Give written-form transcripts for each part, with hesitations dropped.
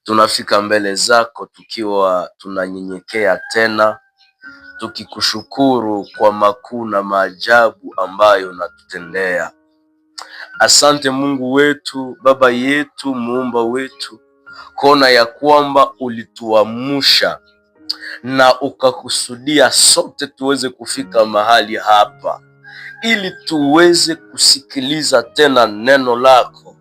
Tunafika mbele zako tukiwa tunanyenyekea tena, tukikushukuru kwa makuu na maajabu ambayo unatutendea. Asante Mungu wetu, Baba yetu, Muumba wetu, kuona ya kwamba ulituamsha na ukakusudia sote tuweze kufika mahali hapa ili tuweze kusikiliza tena neno lako,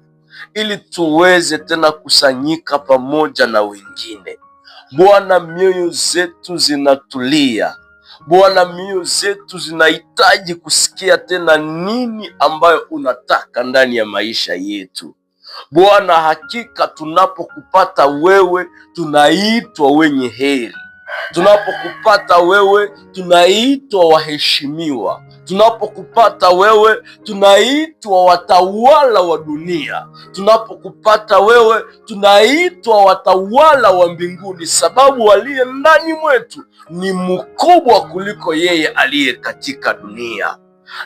ili tuweze tena kusanyika pamoja na wengine. Bwana, mioyo zetu zinatulia. Bwana, mioyo zetu zinahitaji kusikia tena nini ambayo unataka ndani ya maisha yetu. Bwana, hakika tunapokupata wewe tunaitwa wenye heri. Tunapokupata wewe tunaitwa waheshimiwa. Tunapokupata wewe tunaitwa watawala wa dunia. Tunapokupata wewe tunaitwa watawala wa mbinguni, sababu aliye ndani mwetu ni mkubwa kuliko yeye aliye katika dunia.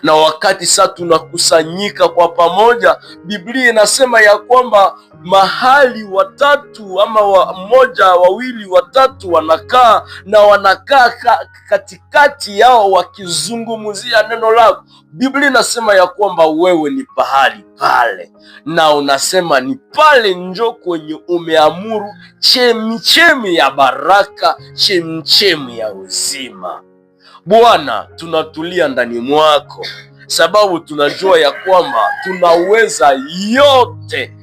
Na wakati sasa tunakusanyika kwa pamoja, Biblia inasema ya kwamba mahali watatu ama mmoja, wawili, watatu wanakaa, na wanakaa katikati yao wakizungumzia neno lako. Biblia inasema ya kwamba wewe ni pahali pale, na unasema ni pale njo kwenye umeamuru chemichemi ya baraka, chemichemi ya uzima. Bwana, tunatulia ndani mwako, sababu tunajua ya kwamba tunaweza yote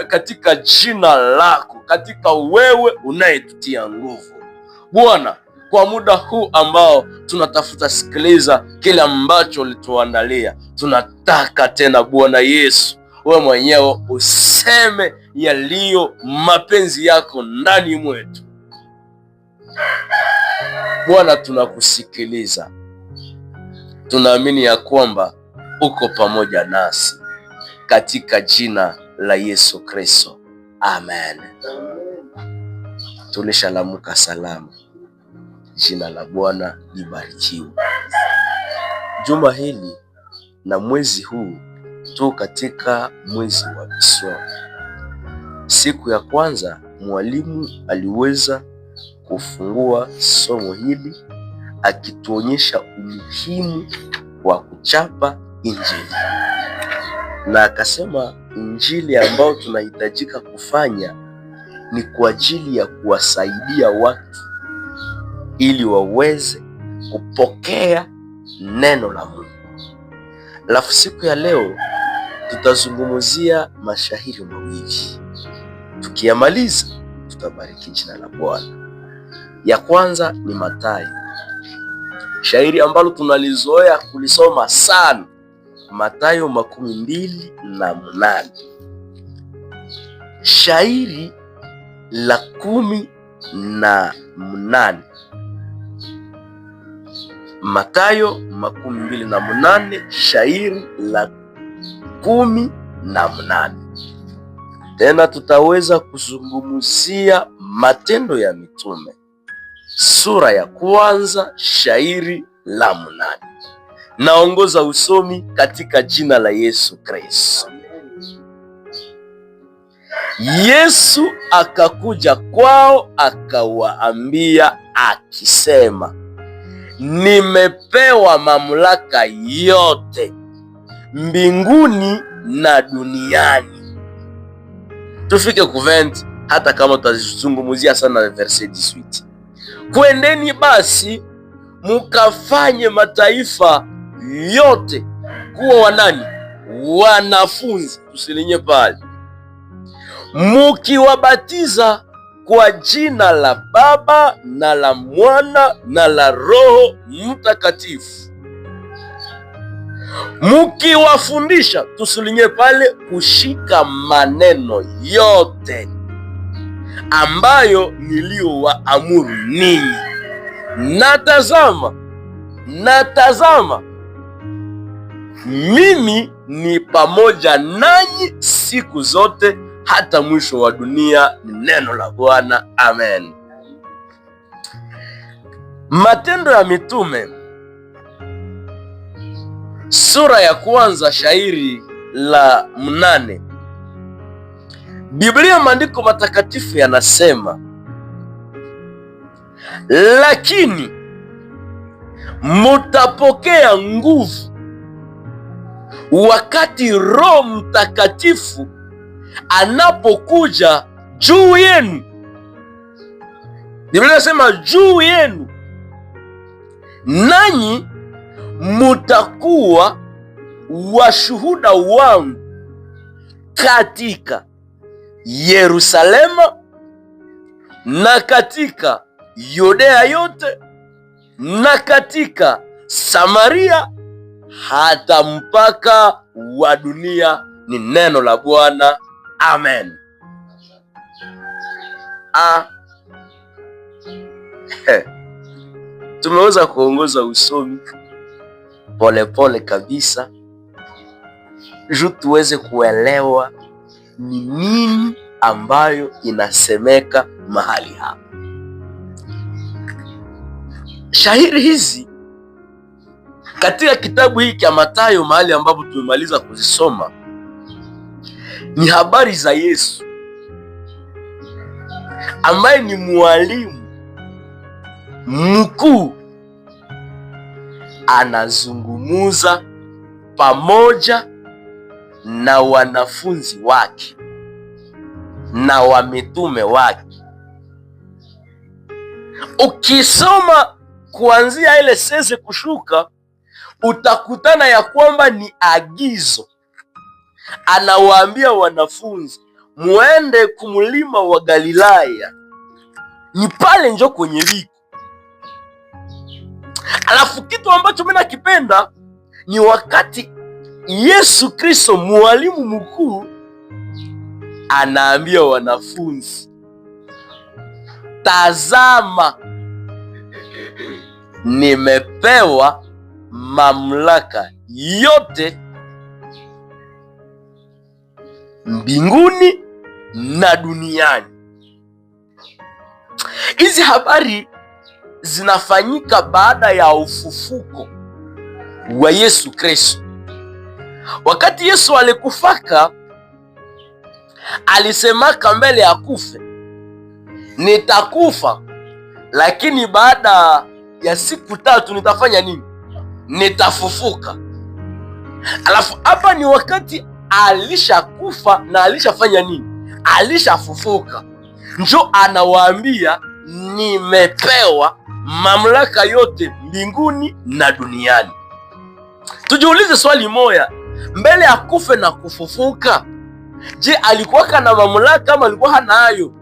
katika jina lako, katika wewe unayetutia nguvu. Bwana, kwa muda huu ambao tunatafuta sikiliza kile ambacho ulituandalia, tunataka tena Bwana Yesu, wewe mwenyewe useme yaliyo mapenzi yako ndani mwetu. Bwana, tunakusikiliza. Tunaamini ya kwamba uko pamoja nasi katika jina la Yesu Kristo. Amen. Tulishalamuka salama. Jina la Bwana libarikiwe. Juma hili na mwezi huu tu katika mwezi wa Miswaki. Siku ya kwanza mwalimu aliweza kufungua somo hili akituonyesha umuhimu wa kuchapa Injili, na akasema Injili ambayo tunahitajika kufanya ni kwa ajili ya kuwasaidia watu ili waweze kupokea neno la Mungu. Alafu siku ya leo tutazungumzia mashairi mawili. Tukiyamaliza tutabariki jina la Bwana. Ya kwanza ni Mathayo, shairi ambalo tunalizoea kulisoma sana, Mathayo 28. Shairi la 18. Mathayo 28, shairi la 18. Tena tutaweza kuzungumzia Matendo ya Mitume, sura ya kwanza, shairi la 8. Naongoza usomi katika jina la Yesu Kristo. Yesu akakuja kwao akawaambia akisema, nimepewa mamlaka yote mbinguni na duniani. Tufike kuvent hata kama tutazungumzia sana verse 18. Kwendeni basi mukafanye mataifa yote kuwa wanani? Wanafunzi. Tusilinye pale. Mukiwabatiza kwa jina la Baba na la Mwana na la Roho Mtakatifu, mukiwafundisha, tusilinye pale, kushika maneno yote ambayo niliyowaamuru ninyi. Natazama mimi ni pamoja nanyi siku zote hata mwisho wa dunia. Ni neno la Bwana. Amen. Matendo ya Mitume sura ya kwanza, shairi la 8. Biblia, maandiko matakatifu yanasema, lakini mutapokea nguvu wakati Roho Mtakatifu anapokuja juu yenu. Biblia inasema juu yenu, nanyi mutakuwa washuhuda wangu katika Yerusalema na katika Yudea yote na katika Samaria hata mpaka wa dunia. Ni neno la Bwana. Amen. Tumeweza kuongoza usomi polepole kabisa juu tuweze kuelewa ni nini ambayo inasemeka mahali hapa. Shahiri hizi katika kitabu hiki cha Mathayo, mahali ambapo tumemaliza kuzisoma, ni habari za Yesu ambaye ni mwalimu mkuu, anazungumuza pamoja na wanafunzi wake na wamitume wake. Ukisoma kuanzia ile sese kushuka, utakutana ya kwamba ni agizo. Anawaambia wanafunzi, muende kumlima wa Galilaya, ni pale njo kwenye liko. Alafu kitu ambacho mimi nakipenda ni wakati Yesu Kristo mwalimu mkuu anaambia wanafunzi, tazama, nimepewa mamlaka yote mbinguni na duniani. Hizi habari zinafanyika baada ya ufufuko wa Yesu Kristo. Wakati Yesu alikufaka, alisemaka mbele ya kufe, nitakufa lakini baada ya siku 3 nitafanya nini? Nitafufuka. Alafu hapa ni wakati alishakufa na alishafanya nini? Alishafufuka. Njo anawaambia, nimepewa mamlaka yote mbinguni na duniani. Tujiulize swali moja, mbele ya kufe na kufufuka, je, alikuwa na mamlaka ama alikuwa hanayo?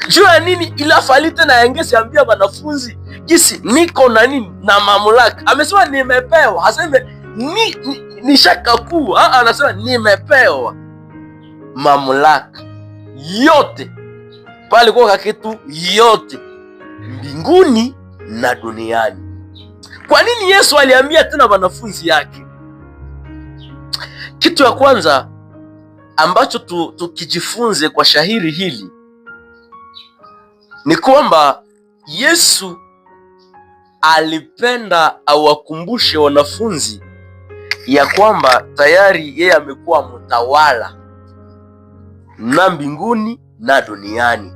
Juu ya nini ila falite na yengesi ambia wanafunzi kisi niko na nini na mamlaka? Amesema nimepewa, haseme ni shaka kuu. Anasema nimepewa mamlaka yote, pale kwa kitu yote mbinguni na duniani. Kwa nini Yesu aliambia tena wanafunzi yake? Kitu ya kwanza ambacho tukijifunze kwa shahiri hili ni kwamba Yesu alipenda awakumbushe wanafunzi ya kwamba tayari yeye amekuwa mtawala na mbinguni na duniani.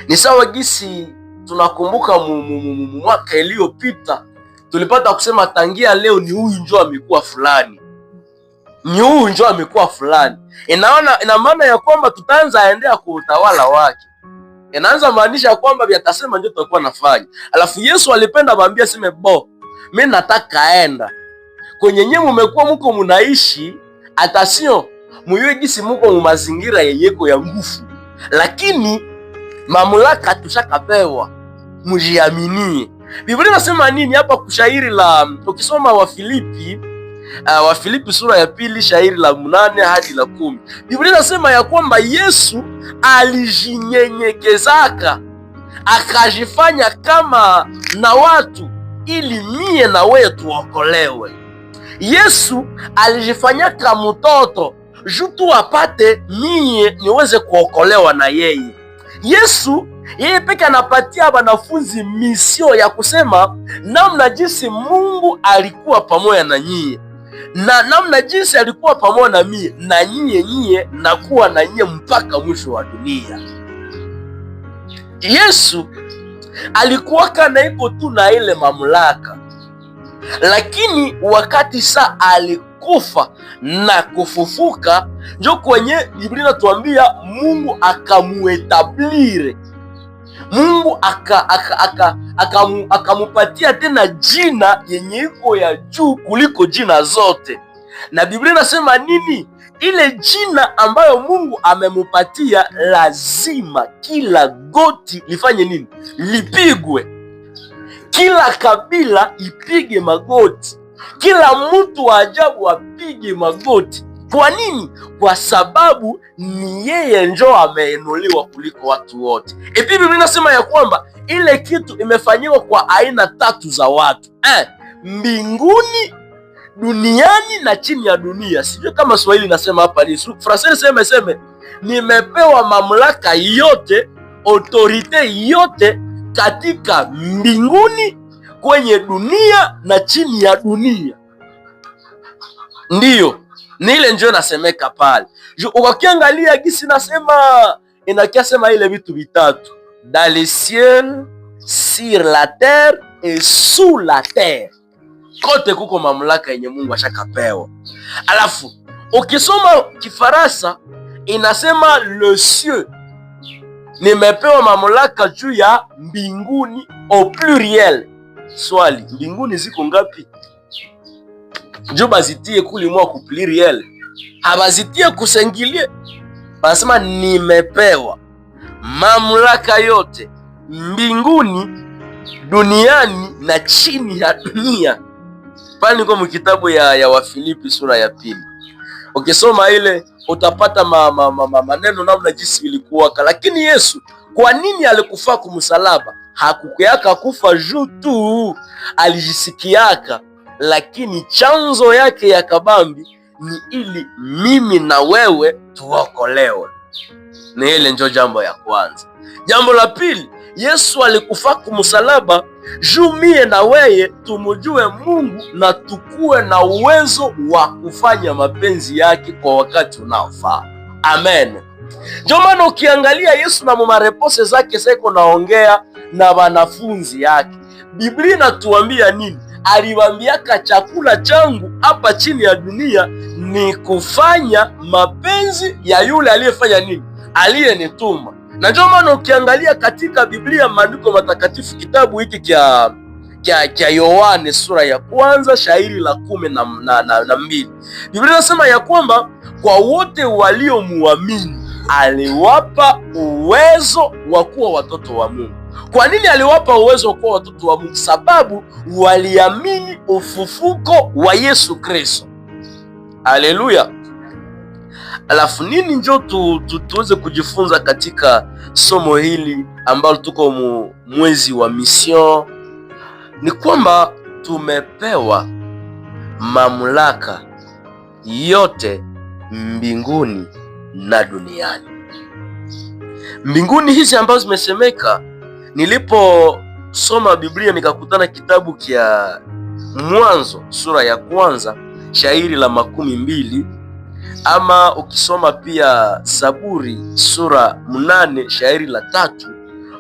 Ni sawa gisi tunakumbuka mwaka iliyopita tulipata kusema tangia leo ni huyu njoo amekuwa fulani, ni huyu njoo amekuwa fulani. Ina maana ya kwamba tutaanza aendea kwa utawala wake. Inaanza maanisha kwamba viatasema ndio tutakuwa nafanya. Alafu Yesu alipenda baambia sime mimi nataka aenda kwenye nyinyi mmekuwa mko mnaishi, atasio muyue gisi mko mu mazingira yeyeko ya nguvu, lakini mamlaka tushakapewa, mjiaminie. Biblia inasema nini hapa kushairi la, ukisoma Wafilipi sura ya 2 shairi la 8 hadi la 10, Biblia inasema ya kwamba Yesu alijinyenyekezaka akajifanya kama na watu ili mie na wewe tuokolewe. Yesu alijifanyaka mtoto jutu apate mie niweze kuokolewa na yeye. Yesu yeye peke anapatia wanafunzi misio ya kusema namna jinsi Mungu alikuwa pamoja na nyie. na namna jinsi alikuwa pamoja na mie na nyie nakuwa na nyie mpaka mwisho wa dunia. Yesu alikuwa kana iko tu na ile mamlaka, lakini wakati saa alikufa na kufufuka, njo kwenye Biblia inatuambia Mungu akamuetablire, Mungu akamupatia tena jina yenye iko ya juu kuliko jina zote. Na Biblia inasema nini? Ile jina ambayo Mungu amemupatia, lazima kila goti lifanye nini? Lipigwe. Kila kabila ipige magoti, kila mtu wa ajabu apige magoti. Kwa nini? Kwa sababu ni yeye njo ameinuliwa kuliko watu wote. Biblia inasema ya kwamba ile kitu imefanyiwa kwa aina tatu za watu, mbinguni, duniani na chini ya dunia. Sijui kama Swahili inasema hapa ni Fransai seme nimepewa mamlaka yote, autorite yote katika mbinguni, kwenye dunia na chini ya dunia. Ndiyo, ni ile njo nasemeka pale. Ukakiangalia gisi nasema, inakiasema ile vitu vitatu: dans le ciel, sur la terre et sous la terre. Kote kuko mamlaka yenye Mungu ashakapewa. Alafu ukisoma Kifaransa inasema le ciel, nimepewa mamlaka juu ya mbinguni au pluriel. Swali, mbinguni ziko ngapi? Njo bazitie kulimwa ku pluriel, habazitie kusengilie. Basema nimepewa mamlaka yote mbinguni, duniani na chini ya dunia. Pale niko mkitabu ya Wafilipi sura ya 2. Ukisoma ile utapata maneno namna jinsi ilikuwaka. Lakini Yesu kwa nini alikufa kumsalaba? Hakukuyaka kufa juu tu, alijisikiaka, lakini chanzo yake ya kabambi ni ili mimi na wewe tuokolewe. Ni ile ndio jambo ya kwanza. Jambo la pili, Yesu alikufa kumsalaba juu mie na wewe tumujue Mungu na tukue na uwezo wa kufanya mapenzi yake kwa wakati unaofaa. Amen. Ndio maana ukiangalia Yesu na mareponse zake sasa naongea na wanafunzi yake, Biblia inatuambia nini? Aliwaambiaka chakula changu hapa chini ya dunia ni kufanya mapenzi ya yule aliyefanya nini? Aliyenituma. Na ndio maana ukiangalia katika Biblia, maandiko matakatifu, kitabu hiki kia Yohane sura ya 1 shairi la 12, Biblia inasema ya kwamba kwa wote waliomuamini aliwapa uwezo wa kuwa watoto wa Mungu. Kwa nini aliwapa uwezo wa kuwa watoto wa Mungu? Sababu waliamini ufufuko wa Yesu Kristo. Haleluya. Alafu nini njo tuweze kujifunza katika somo hili ambalo tuko mwezi wa mission? Ni kwamba tumepewa mamlaka yote mbinguni na duniani. Mbinguni hizi ambazo zimesemeka, niliposoma Biblia nikakutana kitabu kia Mwanzo sura ya 1 shairi la 12, ama ukisoma pia Zaburi sura 8 shairi la 3,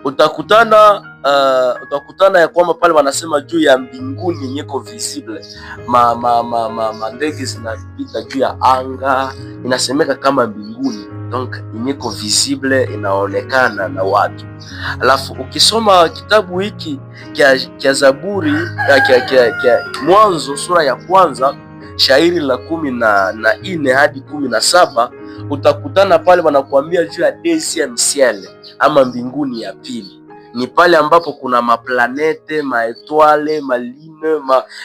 utakutana ya kwamba pale wanasema juu ya mbinguni yenye iko visible, ndege zinapita juu ya anga, inasemeka kama mbinguni, donc yenye iko visible, inaonekana na watu. Alafu ukisoma kitabu hiki kia Zaburi kia Mwanzo sura ya 1 shairi la 14 hadi 17, utakutana pale wanakuambia juu ya deuxième ciel ama mbinguni ya pili. Ni pale ambapo kuna maplanete, maetwale, maline,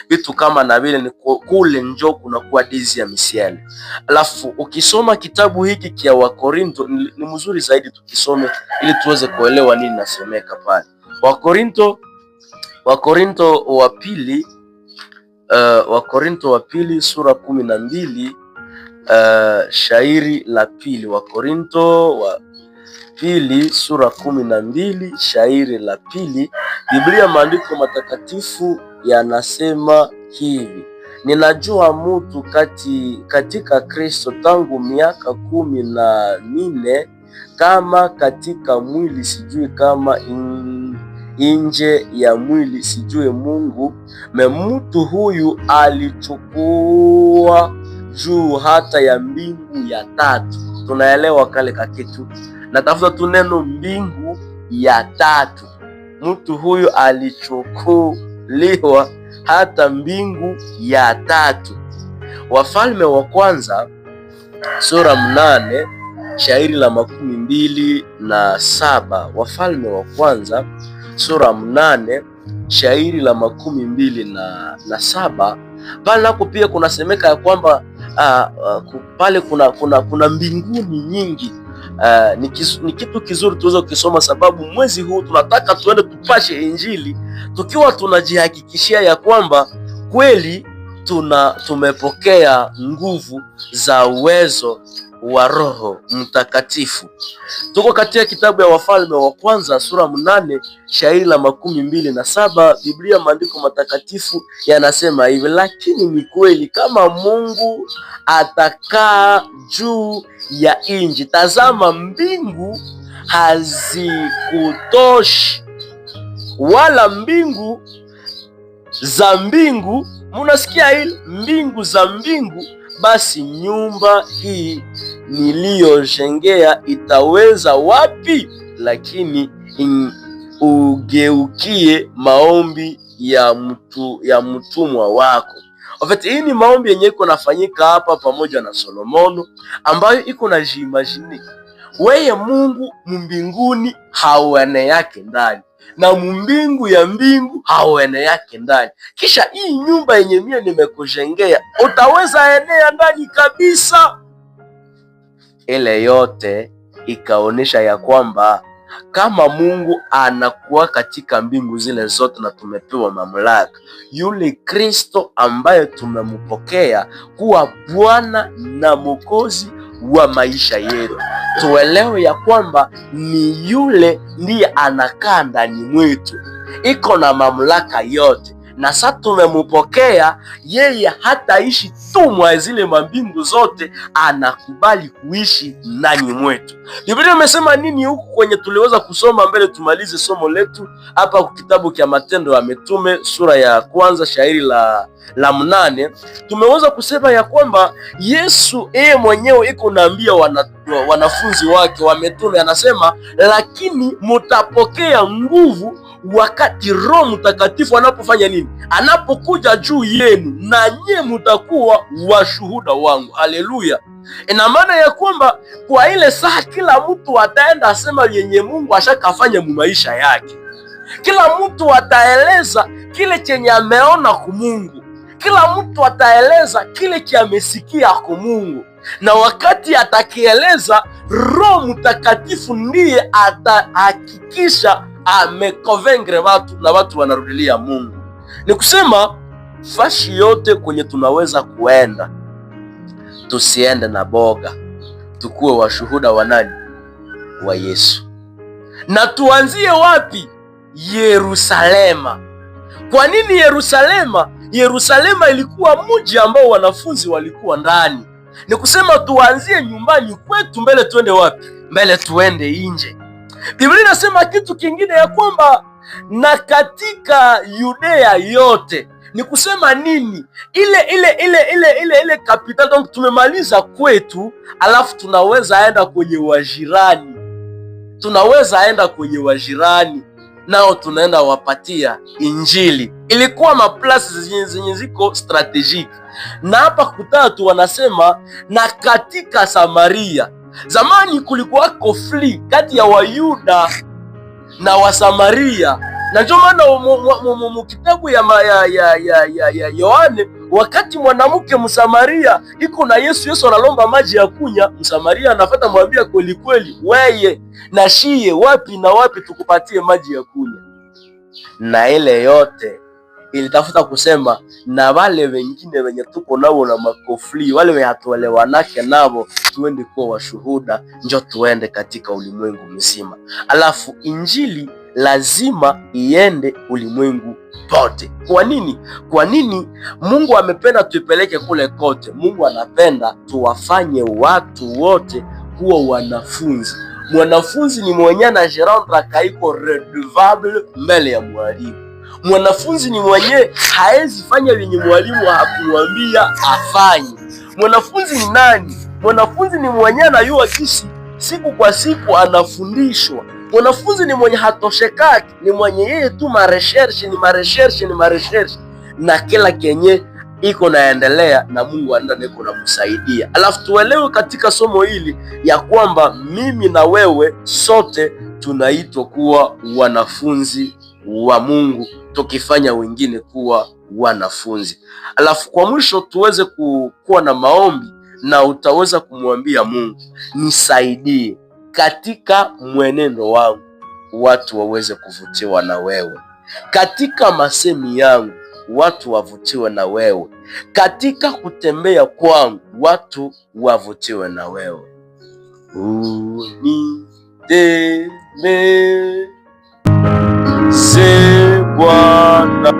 vitu kama na vile, ni kule njo kuna kuwa deuxième ciel. Alafu ukisoma kitabu hiki kia Wakorinto, ni mzuri zaidi tukisome ili tuweze kuelewa nini nasemeka pale. Wakorinto wa pili sura 12 shairi la 2. Wakorinto wa pili sura 12 shairi la 2, Biblia maandiko matakatifu yanasema hivi: Ninajua mtu katika Kristo tangu miaka 14, kama katika mwili sijui, kama nje ya mwili sijui Mungu. Mtu huyu alichukua juu hata ya mbingu ya 3. Tunaelewa kale kakitu, natafuta tu neno mbingu ya 3. Mtu huyu alichukuliwa hata mbingu ya 3. Wafalme wa kwanza sura 8 shairi la 27. Wafalme wa kwanza sura 8 shairi la 27. Pale nako pia kunasemeka ya kwamba pale kuna mbinguni nyingi. Ni kitu kizuri tuweze kusoma, sababu mwezi huu tunataka tuende tupashe Injili tukiwa tunajihakikishia ya kwamba kweli tumepokea nguvu za uwezo wa Roho Mtakatifu. Tuko katika kitabu ya Wafalme wa kwanza sura 8 shairi la 27. Biblia, maandiko matakatifu yanasema hivi: lakini ni kweli kama Mungu atakaa juu ya nchi, tazama mbingu hazikutoshi, wala mbingu za mbingu, munasikia hili, mbingu za mbingu, basi nyumba hii niliyojengea itaweza wapi? Lakini ugeukie maombi ya mtumwa wako. Ofeti, hii ni maombi yenye iko nafanyika hapa pamoja na Solomono, ambayo iko na jiimagine weye Mungu mbinguni hauene yake ndani, na mbingu ya mbingu hauene yake ndani. Kisha hii nyumba yenye mie nimekujengea utaweza enea ndani kabisa. Ile yote ikaonesha ya kwamba kama Mungu anakuwa katika mbingu zile zote na tumepewa mamlaka, yule Kristo ambaye tumempokea kuwa Bwana na Mwokozi wa maisha yetu, tuelewe ya kwamba ni yule ndiye anakaa ndani mwetu, iko na mamlaka yote. Na sasa tumempokea yeye, hataishi tu mwa zile mambingu zote, anakubali kuishi ndani mwetu. Biblia imesema nini huku kwenye tuliweza kusoma mbele tumalize somo letu hapa kwa kitabu cha Matendo ya Mitume sura ya kwanza shairi la 8. Tumeweza kusema ya kwamba Yesu mwenyewe iko naambia wanafunzi wake wa mitume, anasema lakini mutapokea nguvu wakati Roho Mtakatifu anapofanya nini? Anapokuja juu yenu, na nyie mutakuwa washuhuda wangu. Haleluya! Ina maana ya kwamba kwa ile saa kila mtu ataenda asema yenye Mungu ashakafanya mu maisha yake. Kila mtu ataeleza kile chenye ameona kwa Mungu. Kila mtu ataeleza kile chenye amesikia kwa Mungu. Na wakati atakieleza, Roho Mtakatifu ndiye atahakikisha amekonvaincre watu na watu wanarudilia Mungu. Ni kusema fashi yote kwenye tunaweza kuenda, tusiende na boga, tukuwe washuhuda wa nani? Wa Yesu. Na tuanzie wapi? Yerusalema. Kwa nini Yerusalema? Yerusalema ilikuwa mji ambao wanafunzi walikuwa ndani. Ni kusema tuanzie nyumbani kwetu, mbele tuende wapi? Mbele tuende nje. Biblia inasema kitu kingine ya kwamba na katika Yudea yote. Ni kusema nini? Ile capital. Donc tumemaliza kwetu, alafu tunaweza enda kwenye wajirani. Nao tunaenda wapatia Injili. Ilikuwa maplasi zenye ziko strategic. Na hapa kutatu wanasema na katika Samaria. Zamani kulikuwa konfli kati ya Wayuda na Wasamaria. Na ndio maana kitabu ya Yohane, wakati mwanamke Msamaria iko na Yesu analomba maji ya kunya, Msamaria anafuata mwambia kweli kweli, weye na shie wapi na wapi tukupatie maji ya kunya. Na ile yote ilitafuta kusema na wale wengine wenye tuko nao na makofli, wale wenye hatuelewanake nao, tuende kuwa washuhuda, njoo tuende katika ulimwengu mzima. Alafu Injili lazima iende ulimwengu pote. Kwa nini? Kwa nini Mungu amependa tuipeleke kule kote? Mungu anapenda tuwafanye watu wote kuwa wanafunzi. Mwanafunzi ni mwenye anajirendre kaiko redevable mbele ya mwalimu. Mwanafunzi ni mwenye haezi fanya vyenye mwalimu hakumwambia afanye. Mwanafunzi ni nani? Mwanafunzi ni mwenye anayua kisi siku kwa siku anafundishwa. Mwanafunzi ni mwenye hatoshekaki, ni mwenye yeye tu mareshershe na kila kenye iko naendelea na Mungu anaenda niko na kusaidia. Alafu tuelewe katika somo hili ya kwamba mimi na wewe sote tunaitwa kuwa wanafunzi wa Mungu, tukifanya wengine kuwa wanafunzi. Alafu kwa mwisho tuweze kuwa na maombi, na utaweza kumwambia Mungu, nisaidie katika mwenendo wangu watu waweze kuvutiwa na wewe, katika masemi yangu watu wavutiwe na wewe, katika kutembea kwangu watu wavutiwe na wewe. Unitende se Bwana.